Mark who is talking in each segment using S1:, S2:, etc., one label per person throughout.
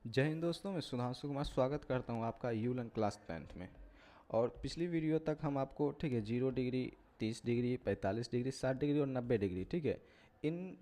S1: जय हिंद दोस्तों, मैं सुधांशु कुमार स्वागत करता हूं आपका यूलन क्लास 10th में। और पिछली वीडियो तक हम आपको ठीक है 0 डिग्री, 30 डिग्री, 45 डिग्री, 60 डिग्री और 90 डिग्री ठीक है इन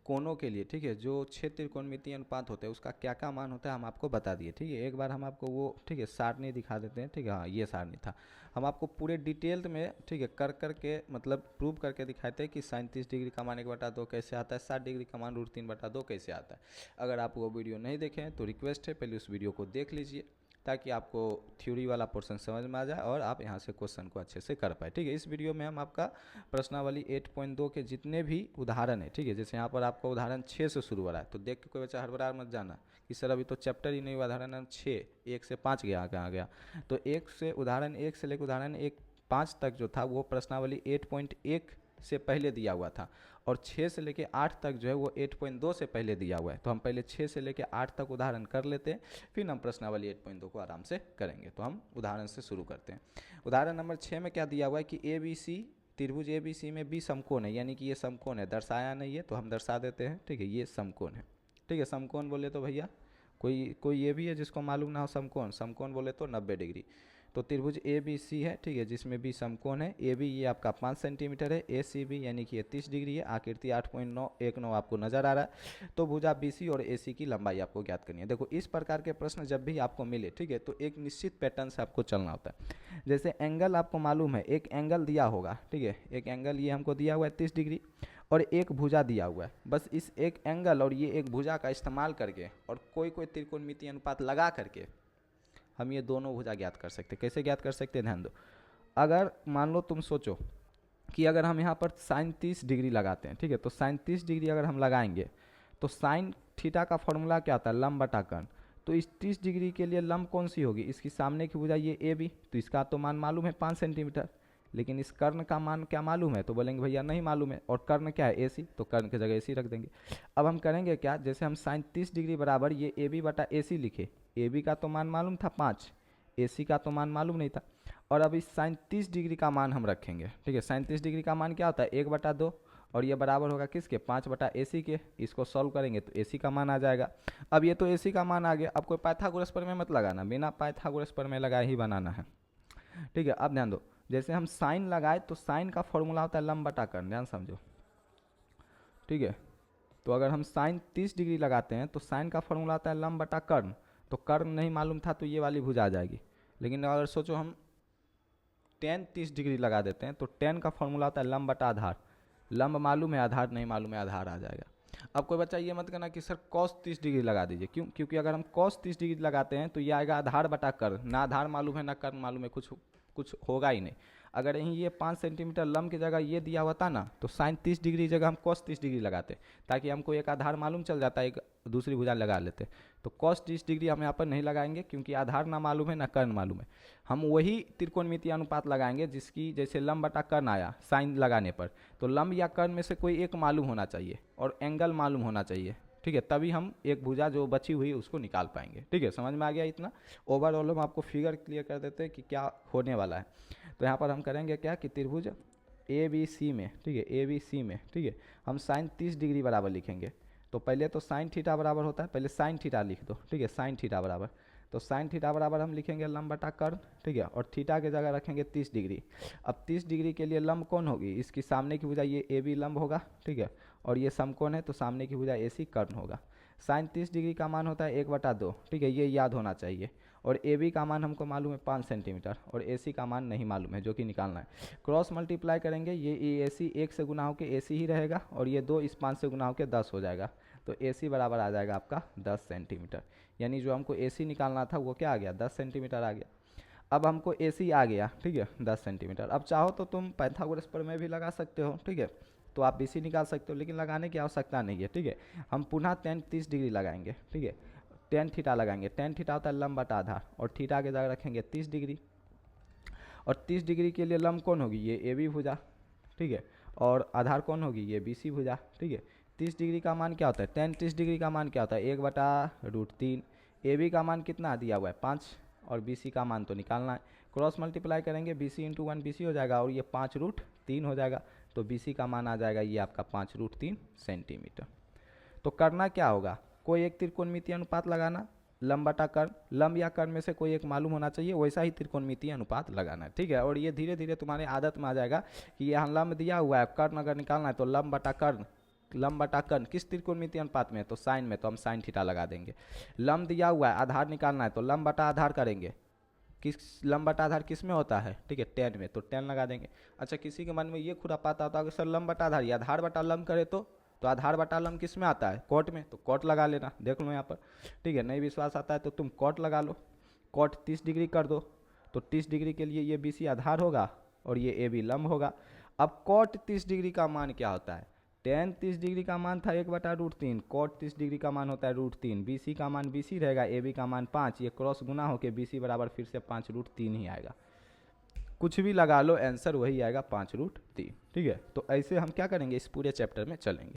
S1: कोनों के लिए ठीक है जो 6 त्रिकोणमितीय अनुपात होते हैं उसका क्या क्या मान होता है हम आपको बता दिए। ठीक है, एक बार हम आपको वो ठीक है सारणी दिखा देते हैं। ठीक है, हाँ ये सारणी था। हम आपको पूरे डिटेल में ठीक है कर करके मतलब प्रूव करके दिखाते हैं कि 37 डिग्री का मान 1/2 कैसे आता है, 60 डिग्री का मान √3/2 कैसे आता है। अगर आप वो वीडियो नहीं देखें हैं तो रिक्वेस्ट है पहले उस वीडियो को देख लीजिए ताकि आपको थ्योरी वाला पोर्शन समझ में आ जाए और आप यहाँ से क्वेश्चन को अच्छे से कर पाए। ठीक है, इस वीडियो में हम आपका प्रश्नावली 8.2 के जितने भी उदाहरण है ठीक है, जैसे यहाँ पर आपका उदाहरण 6 से शुरू हो रहा है तो देख के कोई बच्चा हड़बड़ा मत जाना कि सर अभी तो चैप्टर ही नहीं हुआ, उदाहरण 6 1 से 5 गया कहाँ गया। तो उदाहरण 1 से लेकर उदाहरण 5 तक जो था वो प्रश्नावली 8.1 से पहले दिया हुआ था और 6 से लेके 8 तक जो है वो 8.2 से पहले दिया हुआ है। तो हम पहले 6 से लेके 8 तक उदाहरण कर लेते हैं, फिर हम प्रश्नावली 8.2 को आराम से करेंगे। तो हम उदाहरण से शुरू करते हैं। उदाहरण नंबर 6 में क्या दिया हुआ है कि ए बी सी त्रिभुज ए बी सी में बी समकोण है, यानी कि ये समकोण है, दर्शाया नहीं है तो हम दर्शा देते हैं। ठीक है, ये समकोण है। ठीक है, समकोण बोले तो भैया कोई कोई ये भी है जिसको मालूम ना हो समकोण। समकोण बोले तो 90 डिग्री। तो त्रिभुज ए बी सी है ठीक है, जिसमें बी समकोण है। ए बी ये आपका 5 सेंटीमीटर है, ए सी बी यानी कि ये 30 डिग्री है। आकृति 8.919 आपको नजर आ रहा है। तो भुजा बी सी और ए सी की लंबाई आपको ज्ञात करनी है। देखो इस प्रकार के प्रश्न जब भी आपको मिले ठीक है तो एक निश्चित पैटर्न से आपको चलना होता है। जैसे एंगल आपको मालूम है, एक एंगल दिया होगा ठीक है, एक एंगल ये हमको दिया हुआ है 30 डिग्री और एक भुजा दिया हुआ है। बस इस एक एंगल और ये एक भुजा का इस्तेमाल करके और कोई कोई त्रिकोणमितीय अनुपात लगा करके हम ये दोनों भुजा ज्ञात कर सकते हैं। कैसे ज्ञात कर सकते हैं, ध्यान दो। अगर मान लो तुम सोचो कि अगर हम यहाँ पर साइन 30 डिग्री लगाते हैं ठीक है, तो साइन 30 डिग्री अगर हम लगाएंगे तो साइन थीटा का फॉर्मूला क्या आता है, लंब बटा कर्ण। तो इस 30 डिग्री के लिए लंब कौन सी होगी, इसकी सामने की भुजा ये ए बी, तो इसका तो मान मालूम है 5 सेंटीमीटर। लेकिन इस कर्ण का मान क्या मालूम है, तो बोलेंगे भैया नहीं मालूम है। और कर्ण क्या है, ए सी, तो कर्ण की जगह ए सी रख देंगे। अब हम करेंगे क्या, जैसे हम साइन 30 डिग्री बराबर ये ए बी बटा ए सी लिखे। ए बी का तो मान मालूम था 5, ए सी का तो मान मालूम नहीं था। और अब इस साइन 30 डिग्री का मान हम रखेंगे। ठीक है, साइन 30 डिग्री का मान क्या होता है, 1/2 और ये बराबर होगा किसके, 5/AC के। इसको सॉल्व करेंगे तो AC का मान आ जाएगा। अब ये तो AC का मान आ गया। अब कोई पाइथागोरस प्रमेय मत लगाना, बिना पाइथागोरस प्रमेय लगाए ही बनाना है। ठीक है, अब ध्यान दो, जैसे हम साइन लगाए तो साइन का फॉर्मूला होता है लंब बटा कर्ण, ध्यान समझो। ठीक है, तो अगर हम साइन 30 डिग्री लगाते हैं तो साइन का फॉर्मूला आता है लंब बटा कर्ण। तो कर्ण नहीं मालूम था तो ये वाली भुजा आ जाएगी। लेकिन अगर सोचो हम टेन 30 डिग्री लगा देते हैं तो टेन का फॉर्मूला होता है लंब बटा आधार। लंब मालूम है, आधार नहीं मालूम है, आधार आ जाएगा। अब कोई बच्चा ये मत करना कि सर कॉस 30 डिग्री लगा दीजिए, क्यों, क्योंकि अगर हम कॉस 30 डिग्री लगाते हैं तो ये आएगा आधार बटा कर्ण। ना आधार मालूम है ना कर्ण मालूम है, कुछ कुछ होगा ही नहीं। अगर यहीं ये 5 सेंटीमीटर लंब की जगह ये दिया होता ना तो साइन 30 डिग्री की जगह हम कॉस 30 डिग्री लगाते, ताकि हमको एक आधार मालूम चल जाता, एक दूसरी भुजा लगा लेते। तो कॉस 30 डिग्री हम यहाँ पर नहीं लगाएंगे क्योंकि आधार ना मालूम है ना कर्ण मालूम है। हम वही त्रिकोणमितीय अनुपात लगाएंगे जिसकी जैसे लंब बटा कर्ण आया साइन लगाने पर, तो लंब या कर्ण में से कोई एक मालूम होना चाहिए और एंगल मालूम होना चाहिए। ठीक है, तभी हम एक भुजा जो बची हुई उसको निकाल पाएंगे। ठीक है, समझ में आ गया इतना। ओवरऑल हम आपको फिगर क्लियर कर देते हैं कि क्या होने वाला है। तो यहाँ पर हम करेंगे क्या कि त्रिभुज ए बी सी में, ठीक है, ए बी सी में, ठीक है, हम साइन 30 डिग्री बराबर लिखेंगे। तो पहले तो साइन थीटा बराबर होता है, पहले साइन थीटा लिख दो। ठीक है, साइन थीटा बराबर, तो साइन थीटा बराबर हम लिखेंगे लंब बटा कर्ण। ठीक है, और थीटा की जगह रखेंगे 30 डिग्री। अब 30 डिग्री के लिए लंब कौन होगी, इसकी सामने की भुजा ये ए बी लंब होगा। ठीक है, और ये समकोण है तो सामने की भुजा ए सी कर्ण होगा। साइन 30 डिग्री का मान होता है 1/2। ठीक है, ये याद होना चाहिए। और ए बी का मान हमको मालूम है 5 सेंटीमीटर और ए सी का मान नहीं मालूम है, जो कि निकालना है। क्रॉस मल्टीप्लाई करेंगे, ये ए सी 1 से गुना होकर ए सी ही रहेगा और ये 2 इस 5 से गुना होकर 10 हो जाएगा। तो ए सी बराबर आ जाएगा आपका 10 सेंटीमीटर। यानी जो हमको ए सी निकालना था वो क्या आ गया, 10 सेंटीमीटर आ गया। अब हमको ए सी आ गया, ठीक है, 10 सेंटीमीटर। अब चाहो तो तुम पाइथागोरस प्रमेय भी लगा सकते हो। ठीक है, तो आप बी सी निकाल सकते हो, लेकिन लगाने की आवश्यकता नहीं है। ठीक है, हम पुनः टेन 30 डिग्री लगाएंगे। ठीक है, टेन थीटा लगाएंगे। टेन थीटा होता है लंब बटा आधार और थीटा के जगह रखेंगे 30 डिग्री। और 30 डिग्री के लिए लंब कौन होगी, ये ए बी भुजा। ठीक है, और आधार कौन होगी, ये बी सी भुजा। ठीक है, 30 डिग्री का मान क्या होता है, टेन 30 डिग्री का मान क्या होता है, 1/√3। ए बी का मान कितना दिया हुआ है 5 और बी सी का मान तो निकालना है। क्रॉस मल्टीप्लाई करेंगे, B C into 1 B C हो जाएगा और ये 5√3 हो जाएगा। तो बी सी का मान आ जाएगा ये आपका 5√3 सेंटीमीटर। तो करना क्या होगा, कोई एक त्रिकोणमितीय अनुपात लगाना लंब बटा कर्ण, लंब या कर्ण में से कोई एक मालूम होना चाहिए, वैसा ही त्रिकोणमितीय अनुपात लगाना है, ठीक है। और ये धीरे धीरे तुम्हारे आदत में आ जाएगा कि यहाँ लंब दिया हुआ है, कर्ण अगर निकालना है तो लंब बटा कर्ण, लंब बटा कर्ण किस त्रिकोणमितीय अनुपात में है, तो साइन में, तो हम साइन थीटा लगा देंगे। लंब दिया हुआ है, आधार निकालना है तो लंब बटा आधार करेंगे, किस लंब बटा आधार किस में होता है, ठीक है, टेन में, तो टेन लगा देंगे। अच्छा, किसी के मन में ये खुरापात आता है कि सर लंब बटा आधार, ये आधार बटा लंब करे तो आधार बटा लंब किस में आता है, कॉट में, तो कॉट लगा लेना, देख लो यहाँ पर, ठीक है। नहीं विश्वास आता है तो तुम कॉट लगा लो, कॉट 30 डिग्री कर दो, तो 30 डिग्री के लिए ये BC आधार होगा और ये AB लंब होगा। अब कॉट 30 डिग्री का मान क्या होता है, टेन 30 डिग्री का मान था 1/√3, कॉट 30 डिग्री का मान होता है √3, BC का मान BC रहेगा, AB का मान 5, ये क्रॉस गुना होकर BC बराबर फिर से 5√3 ही आएगा। कुछ भी लगा लो, आंसर वही आएगा 5√3, ठीक है। तो ऐसे हम क्या करेंगे, इस पूरे चैप्टर में चलेंगे।